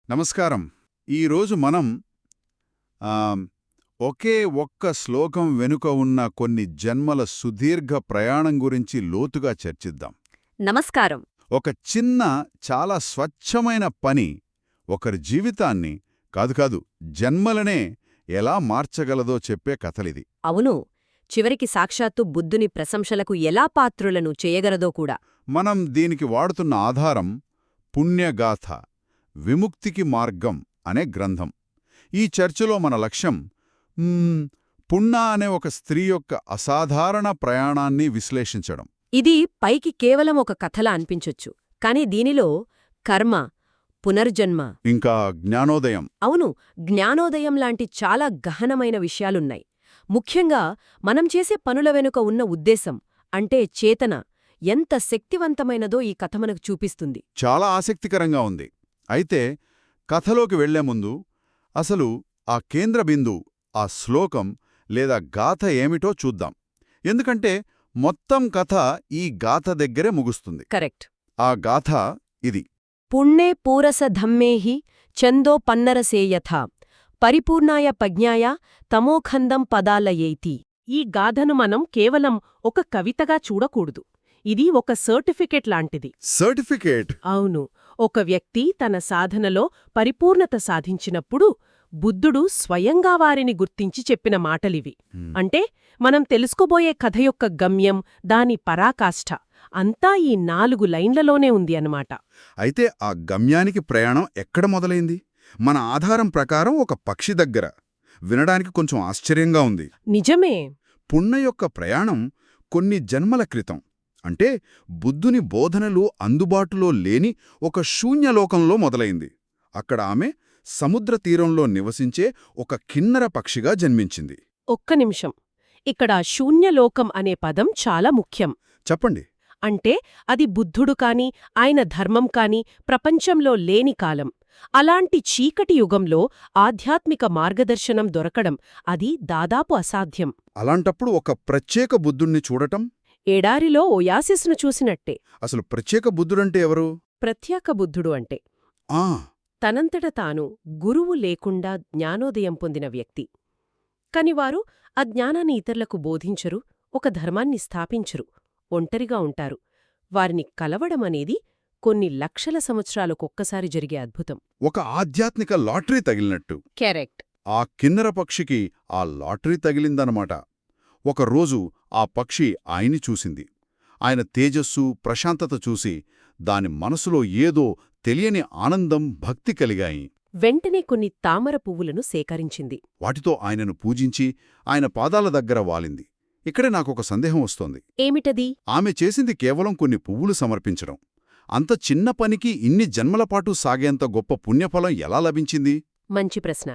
నమస్కారం. ఈరోజు మనం ఒకే ఒక్క శ్లోకం వెనుక ఉన్న కొన్ని జన్మల సుదీర్ఘ ప్రయాణం గురించి లోతుగా చర్చిద్దాం. నమస్కారం. ఒక చిన్న, చాలా స్వచ్ఛమైన పని ఒకరి జీవితాన్ని కాదు జన్మలనే ఎలా మార్చగలదో చెప్పే కథలిది. అవును, చివరికి సాక్షాత్తు బుద్ధుని ప్రశంసలకు ఎలా పాత్రులను చేయగలదో కూడా. మనం దీనికి వాడుతున్న ఆధారం పుణ్యగాథ, విముక్తికి మార్గం అనే గ్రంథం. ఈ చర్చలో మన లక్ష్యం పున్నా అనే ఒక స్త్రీ యొక్క అసాధారణ ప్రయాణాన్ని విశ్లేషించడం. ఇది పైకి కేవలం ఒక కథలా అనిపించొచ్చు, కాని దీనిలో కర్మ, పునర్జన్మ, ఇంకా జ్ఞానోదయం, అవును, జ్ఞానోదయం లాంటి చాలా గహనమైన విషయాలున్నాయి. ముఖ్యంగా మనం చేసే పనుల వెనుక ఉన్న ఉద్దేశం, అంటే చేతన, ఎంత శక్తివంతమైనదో ఈ కథ మనకు చూపిస్తుంది. చాలా ఆసక్తికరంగా ఉంది. అయితే కథలోకి వెళ్లే ముందు అసలు ఆ కేంద్ర బిందువు, ఆ శ్లోకం లేదా గాథ ఏమిటో చూద్దాం. ఎందుకంటే మొత్తం కథ ఈ గాథ దగ్గరే ముగుస్తుంది. కరెక్ట్. ఆ గాథ ఇది: పుణ్యే పూరస ధమ్మేహి చందో పన్నరసేయథా పరిపూర్ణాయ పజ్ఞాయ తమోఖందం పదాలయేతి. ఈ గాథను మనం కేవలం ఒక కవితగా చూడకూడదు. ఇది ఒక సర్టిఫికెట్ లాంటిది. సర్టిఫికేట్? అవును. ఒక వ్యక్తి తన సాధనలో పరిపూర్ణత సాధించినప్పుడు బుద్ధుడు స్వయంగా వారిని గుర్తించి చెప్పిన మాటలివి. అంటే మనం తెలుసుకోబోయే కథ యొక్క గమ్యం, దాని పరాకాష్ఠ అంతా ఈ 4 లైన్లలోనే ఉంది అన్నమాట. అయితే ఆ గమ్యానికి ప్రయాణం ఎక్కడ మొదలైంది? మన ఆధారం ప్రకారం ఒక పక్షి దగ్గర. వినడానికి కొంచెం ఆశ్చర్యంగా ఉంది. నిజమే. పున్న యొక్క ప్రయాణం కొన్ని జన్మల క్రితం, అంటే బుద్ధుని బోధనలు అందుబాటులో లేని ఒక శూన్యలోకంలో మొదలైంది. అక్కడ ఆమె సముద్ర తీరంలో నివసించే ఒక కిన్నర పక్షిగా జన్మించింది. ఒక్క నిమిషం. ఇక్కడ శూన్యలోకం అనే పదం చాలా ముఖ్యం. చెప్పండి. అంటే అది బుద్ధుడు కాని, ఆయన ధర్మం కాని ప్రపంచంలో లేని కాలం. అలాంటి చీకటి యుగంలో ఆధ్యాత్మిక మార్గదర్శనం దొరకడం అది దాదాపు అసాధ్యం. అలాంటప్పుడు ఒక ప్రత్యేక బుద్ధుణ్ణి చూడటం? ఎడారిలో ఓయాసిస్ను చూసినట్టే. అసలు ప్రత్యేక బుద్ధుడంటే ఎవరు? ప్రత్యేక బుద్ధుడు అంటే ఆ తనంతట తాను గురువు లేకుండా జ్ఞానోదయం పొందిన వ్యక్తి. కనివారు ఆ జ్ఞానాన్ని ఇతరులకు బోధించరు, ఒక ధర్మాన్ని స్థాపించరు, ఒంటరిగా ఉంటారు. వారిని కలవడమనేది కొన్ని లక్షల సంవత్సరాలకొక్కసారి జరిగే అద్భుతం. ఒక ఆధ్యాత్మిక లాటరీ తగిలినట్టు. కరెక్ట్. ఆ కిన్నర పక్షికి ఆ లాటరీ తగిలిందనమాట. ఒకరోజు ఆ పక్షి ఆయన్ని చూసింది. ఆయన తేజస్సు, ప్రశాంతత చూసి దాని మనసులో ఏదో తెలియని ఆనందం, భక్తి కలిగాయి. వెంటనే కొన్ని తామర పువ్వులను సేకరించింది. వాటితో ఆయనను పూజించి ఆయన పాదాల దగ్గర వాలింది. ఇక్కడే నాకొక సందేహం వస్తోంది. ఏమిటది? ఆమె చేసింది కేవలం కొన్ని పువ్వులు సమర్పించడం. అంత చిన్న పనికి ఇన్ని జన్మలపాటు సాగేంత గొప్ప పుణ్యఫలం ఎలా లభించింది? మంచి ప్రశ్న.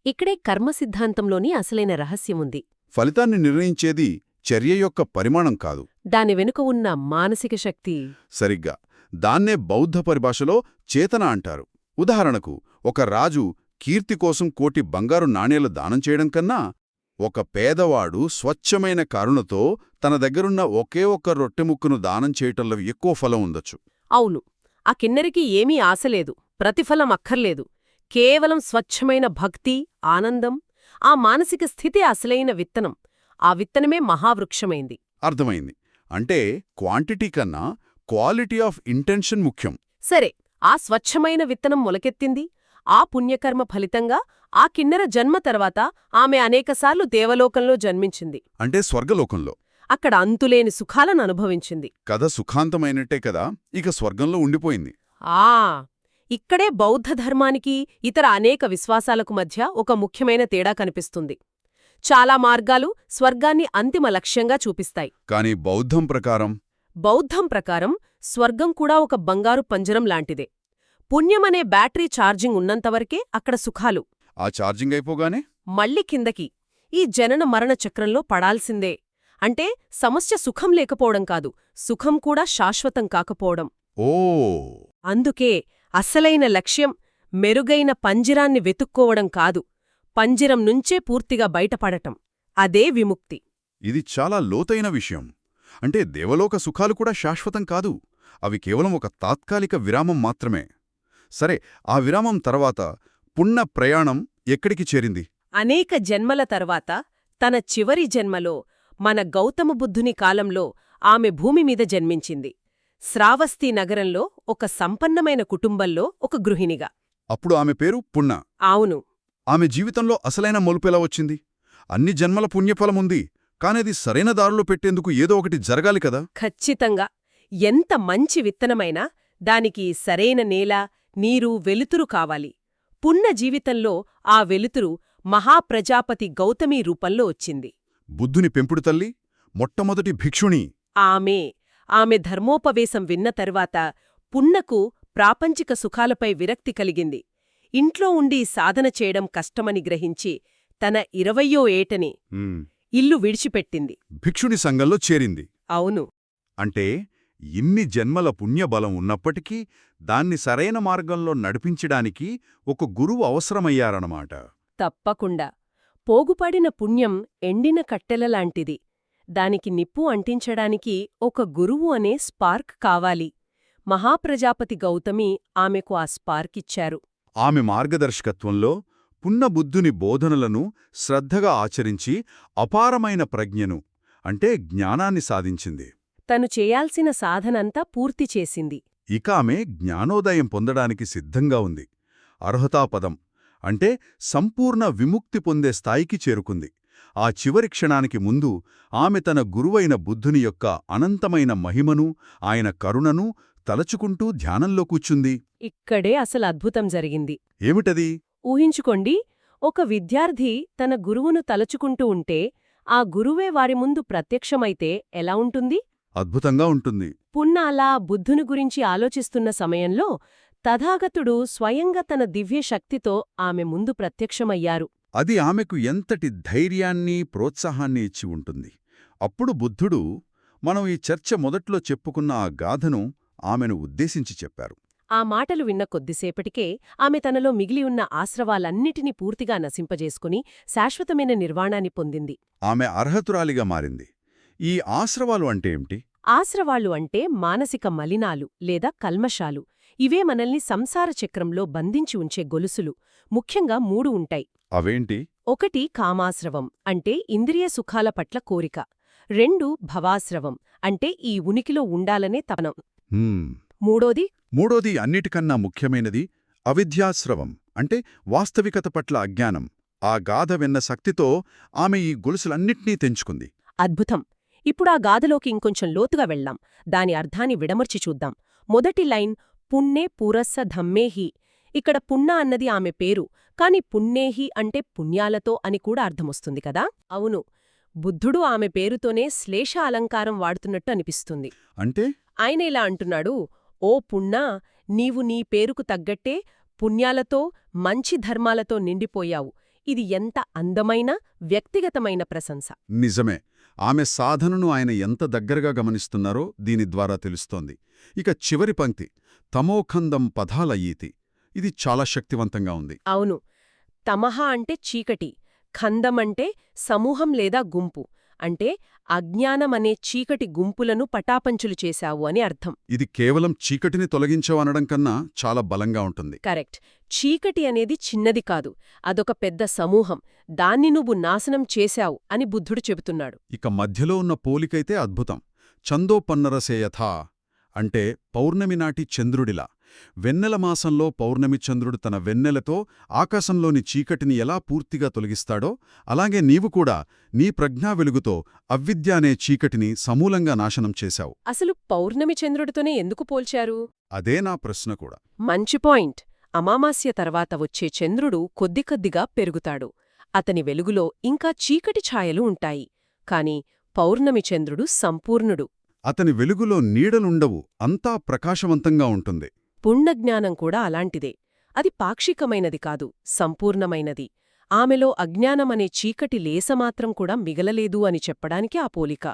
ఇక్కడే కర్మ సిద్ధాంతంలోని అసలైన రహస్యముంది. ఫలితాన్ని నిర్ణయించేది చర్య యొక్క పరిమాణం కాదు, దాని వెనుక ఉన్న మానసిక శక్తి. సరిగ్గా దాన్నే బౌద్ధ పరిభాషలో చేతన అంటారు. ఉదాహరణకు, ఒక రాజు కీర్తి కోసం కోటి బంగారు నాణేలు దానం చేయడం కన్నా, ఒక పేదవాడు స్వచ్ఛమైన కరుణతో తన దగ్గరున్న ఒకే ఒక్క రొట్టెముక్కను దానం చేయటంలో ఎక్కువ ఫలం ఉండొచ్చు. అవును. ఆ కిన్నెరికి ఏమీ ఆశలేదు, ప్రతిఫలం అక్కర్లేదు. కేవలం స్వచ్ఛమైన భక్తి, ఆనందం, ఆ మానసిక స్థితి అసలైన విత్తనం. ఆ విత్తనమే మహావృక్షమైంది. అర్థమైంది. అంటే క్వాంటిటీ కన్నా క్వాలిటీ ఆఫ్ ఇంటెన్షన్ ముఖ్యం. సరే, ఆ స్వచ్ఛమైన విత్తనం మొలకెత్తింది. ఆ పుణ్యకర్మ ఫలితంగా ఆ కిన్నెర జన్మ తర్వాత ఆమె అనేకసార్లు దేవలోకంలో జన్మించింది. అంటే స్వర్గలోకంలో. అక్కడ అంతులేని సుఖాలను అనుభవించింది. కథ సుఖాంతమైనట్టే కదా, ఇక స్వర్గంలో ఉండిపోయింది. ఇక్కడే బౌద్ధ ధర్మానికి, ఇతర అనేక విశ్వాసాలకు మధ్య ఒక ముఖ్యమైన తేడా కనిపిస్తుంది. చాలా మార్గాలు స్వర్గాన్ని అంతిమ లక్ష్యంగా చూపిస్తాయి. కాని బౌద్ధం ప్రకారం స్వర్గం కూడా ఒక బంగారు పంజరం లాంటిదే. పుణ్యమనే బ్యాటరీ ఛార్జింగ్ ఉన్నంతవరకే అక్కడ సుఖాలు. ఆ ఛార్జింగ్ అయిపోగానే మళ్ళీ కిందకి, ఈ జనన మరణ చక్రంలో పడాల్సిందే. అంటే సమస్య సుఖం లేకపోవడం కాదు, సుఖం కూడా శాశ్వతం కాకపోవడం. ఓ అందుకే అసలైన లక్ష్యం మెరుగైన పంజిరాన్ని వెతుక్కోవడం కాదు, పంజిరం నుంచే పూర్తిగా బయటపడటం. అదే విముక్తి. ఇది చాలా లోతైన విషయం. అంటే దేవలోక సుఖాలు కూడా శాశ్వతం కాదు, అవి కేవలం ఒక తాత్కాలిక విరామం మాత్రమే. సరే, ఆ విరామం తర్వాత పుణ్య ప్రయాణం ఎక్కడికి చేరింది? అనేక జన్మల తర్వాత తన చివరి జన్మలో మన గౌతమ బుద్ధుని కాలంలో ఆమె భూమిమీద జన్మించింది. శ్రావస్తీ నగరంలో ఒక సంపన్నమైన కుటుంబంలో ఒక గృహిణిగా. అప్పుడు ఆమె పేరు పుణ్య. అవును. ఆమె జీవితంలో అసలైన మలుపెలా వచ్చింది? అన్ని జన్మల పుణ్యఫలముంది, కానేది సరైన దారిలో పెట్టేందుకు ఏదో ఒకటి జరగాలి కదా? ఖచ్చితంగా. ఎంత మంచి విత్తనమైనా దానికి సరైన నేల, నీరు, వెలుతురు కావాలి. పుణ్య జీవితంలో ఆ వెలుతురు మహాప్రజాపతి గౌతమీ రూపంలో వచ్చింది. బుద్ధుని పెంపుడు తల్లి, మొట్టమొదటి భిక్షుణి. ఆమె ధర్మోపవేశం విన్న తరువాత పుణ్యకు ప్రాపంచిక సుఖాలపై విరక్తి కలిగింది. ఇంట్లో ఉండి సాధన చేయడం కష్టమని గ్రహించి తన 20వ ఏటని ఇల్లు విడిచిపెట్టింది. భిక్షుని సంఘంలో చేరింది. అవును. అంటే ఇన్ని జన్మల పుణ్యబలం ఉన్నప్పటికీ దాన్ని సరైన మార్గంలో నడిపించడానికి ఒక గురువు అవసరమయ్యారన్నమాట. తప్పకుండా. పోగుపడిన పుణ్యం ఎండిన కట్టెలలాంటిది. దానికి నిప్పు అంటించడానికి ఒక గురువు అనే స్పార్క్ కావాలి. మహాప్రజాపతి గౌతమి ఆమెకు ఆ స్పార్కిచ్చారు. ఆమె మార్గదర్శకత్వంలో పున్నబుద్ధుని బోధనలను శ్రద్ధగా ఆచరించి అపారమైన ప్రజ్ఞను, అంటే జ్ఞానాన్ని సాధించింది. తను చేయాల్సిన సాధనంతా పూర్తి చేసింది. ఇక ఆమె జ్ఞానోదయం పొందడానికి సిద్ధంగా ఉంది. అర్హతాపదం అంటే సంపూర్ణ విముక్తి పొందే స్థాయికి చేరుకుంది. ఆ చివరి క్షణానికి ముందు ఆమె తన గురువైన బుద్ధుని యొక్క అనంతమైన మహిమను, ఆయన కరుణను తలచుకుంటూ ధ్యానంలో కూర్చుంది. ఇక్కడే అసలు అద్భుతం జరిగింది. ఏమిటది? ఊహించుకోండి, ఒక విద్యార్థి తన గురువును తలచుకుంటూ ఉంటే ఆ గురువే వారి ముందు ప్రత్యక్షమైతే ఎలా ఉంటుంది? అద్భుతంగా ఉంటుంది. పుణ్య అలా బుద్ధుని గురించి ఆలోచిస్తున్న సమయంలో తథాగతుడు స్వయంగా తన దివ్య శక్తితో ఆమె ముందు ప్రత్యక్షమయ్యారు. అది ఆమెకు ఎంతటి ధైర్యాన్ని, ప్రోత్సాహాన్ని ఇచ్చి ఉంటుంది. అప్పుడు బుద్ధుడు మనం ఈ చర్చ మొదట్లో చెప్పుకున్న ఆ గాథను ఆమెను ఉద్దేశించి చెప్పారు. ఆ మాటలు విన్న కొద్దిసేపటికే ఆమె తనలో మిగిలి ఉన్న ఆశ్రవాలన్నిటినీ పూర్తిగా నశింపజేసుకుని శాశ్వతమైన నిర్వాణాన్ని పొందింది. ఆమె అర్హతురాలిగా మారింది. ఈ ఆశ్రవాలు అంటే ఏమిటి? ఆశ్రవాళ్ళు అంటే మానసిక మలినాలు లేదా కల్మషాలు. ఇవే మనల్ని సంసార చక్రంలో బంధించి ఉంచే గొలుసులు. ముఖ్యంగా 3 ఉంటాయి. అవేంటి? 1 కామాశ్రవం అంటే ఇంద్రియ సుఖాల పట్ల కోరిక. 2 భవాశ్రవం అంటే ఈ ఉనికిలో ఉండాలనే తపనం. మూడోది అన్నిటికన్నా ముఖ్యమైనది అవిద్యాశ్రవం అంటే వాస్తవికత పట్ల అజ్ఞానం. ఆ గాథ విన్న శక్తితో ఆమె ఈ గొలుసులన్నిటినీ తెంచుకుంది. అద్భుతం. ఇప్పుడా గాథలోకి ఇంకొంచెం లోతుగా వెళ్లాం. దాని అర్థాన్ని విడమర్చి చూద్దాం. మొదటి లైన్ పుణ్యే పూరస్స ధమ్మేహి. ఇక్కడ పుణ్య అన్నది ఆమె పేరు, కాని పుణ్యేహి అంటే పుణ్యాలతో అని కూడా అర్థమొస్తుంది కదా? అవును. బుద్ధుడు ఆమె పేరుతోనే శ్లేష అలంకారం వాడుతున్నట్టు అనిపిస్తుంది. అంటే ఆయన ఇలా అంటున్నాడు, ఓ పుణ్యా, నీవు నీ పేరుకు తగ్గట్టే పుణ్యాలతో, మంచి ధర్మాలతో నిండిపోయావు. ఇది ఎంత అందమైన, వ్యక్తిగతమైన ప్రశంస. నిజమే. ఆమె సాధనను ఆయన ఎంత దగ్గరగా గమనిస్తున్నారో దీని ద్వారా తెలుస్తోంది. ఇక చివరి పంక్తి తమోఖందం పథాలయీతి. ఇది చాలా శక్తివంతంగా ఉంది. అవును. తమహ అంటే చీకటి, ఖందమంటే సమూహం లేదా గుంపు. అంటే అజ్ఞానమనే చీకటి గుంపులను పటాపంచులు చేశావు అని అర్థం. ఇది కేవలం చీకటిని తొలగించావు అనడం కన్నా చాలా బలంగా ఉంటుంది. కరెక్ట్. చీకటి అనేది చిన్నది కాదు, అదొక పెద్ద సమూహం. దాన్ని నువ్వు నాశనం చేశావు అని బుద్ధుడు చెబుతున్నాడు. ఇక మధ్యలో ఉన్న పోలికైతే అద్భుతం. చందోపన్నరసేయథా అంటే పౌర్ణమి నాటి చంద్రుడిలా. వెన్నెల మాసంలో పౌర్ణమి చంద్రుడు తన వెన్నెలతో ఆకాశంలోని చీకటిని ఎలా పూర్తిగా తొలగిస్తాడో అలాగే నీవు కూడా నీ ప్రజ్ఞా వెలుగుతో అవిద్య అనే చీకటిని సమూలంగా నాశనం చేశావు. అసలు పౌర్ణమి చంద్రుడితోనే ఎందుకు పోల్చారు? అదే నా ప్రశ్న కూడా. మంచి పాయింట్. అమావాస్య తర్వాత వచ్చే చంద్రుడు కొద్దికొద్దిగా పెరుగుతాడు. అతని వెలుగులో ఇంకా చీకటి ఛాయలు ఉంటాయి. కాని పౌర్ణమి చంద్రుడు సంపూర్ణుడు. అతని వెలుగులో నీడలుండవు, అంతా ప్రకాశవంతంగా ఉంటుంది. పుణ్యజ్ఞానం కూడా అలాంటిదే. అది పాక్షికమైనది కాదు, సంపూర్ణమైనది. ఆమెలో అజ్ఞానమనే చీకటి లేసమాత్రం కూడా మిగలలేదు అని చెప్పడానికి ఆ పోలిక.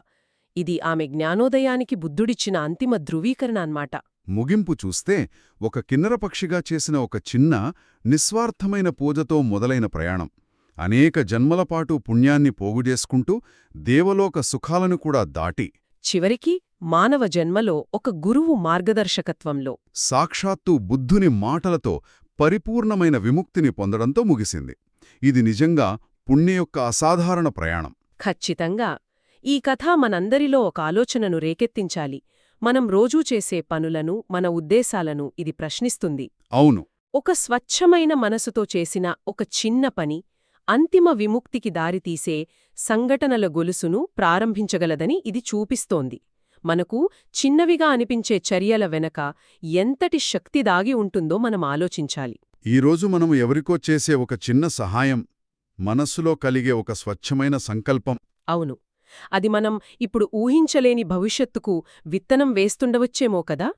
ఇది ఆమె జ్ఞానోదయానికి బుద్ధుడిచ్చిన అంతిమ ధృవీకరణ అన్నమాట. ముగింపు చూస్తే ఒక కిన్నరపక్షిగా చేసిన ఒక చిన్న, నిస్వార్థమైన పూజతో మొదలైన ప్రయాణం అనేక జన్మలపాటు పుణ్యాన్ని పోగుజేసుకుంటూ దేవలోక సుఖాలను కూడా దాటి చివరికి మానవ జన్మలో ఒక గురువు మార్గదర్శకత్వంలో. సాక్షాత్తు బుద్ధుని మాటలతో పరిపూర్ణమైన విముక్తిని పొందడంతో ముగిసింది. ఇది నిజంగా పుణ్య యొక్క అసాధారణ ప్రయాణం. ఖచ్చితంగా. ఈ కథ మనందరిలో ఒక ఆలోచనను రేకెత్తించాలి. మనం రోజూ చేసే పనులను, మన ఉద్దేశాలను ఇది ప్రశ్నిస్తుంది. అవును. ఒక స్వచ్ఛమైన మనసుతో చేసిన ఒక చిన్న పని అంతిమ విముక్తికి దారితీసే సంఘటనల గొలుసును ప్రారంభించగలదని ఇది చూపిస్తోంది. మనకు చిన్నవిగా అనిపించే చర్యల వెనక ఎంతటి శక్తి దాగి ఉంటుందో మనం ఆలోచించాలి. ఈరోజు మనం ఎవరికో చేసే ఒక చిన్న సహాయం, మనస్సులో కలిగే ఒక స్వచ్ఛమైన సంకల్పం, అవును, అది మనం ఇప్పుడు ఊహించలేని భవిష్యత్తుకు విత్తనం వేస్తుండవచ్చేమో కదా.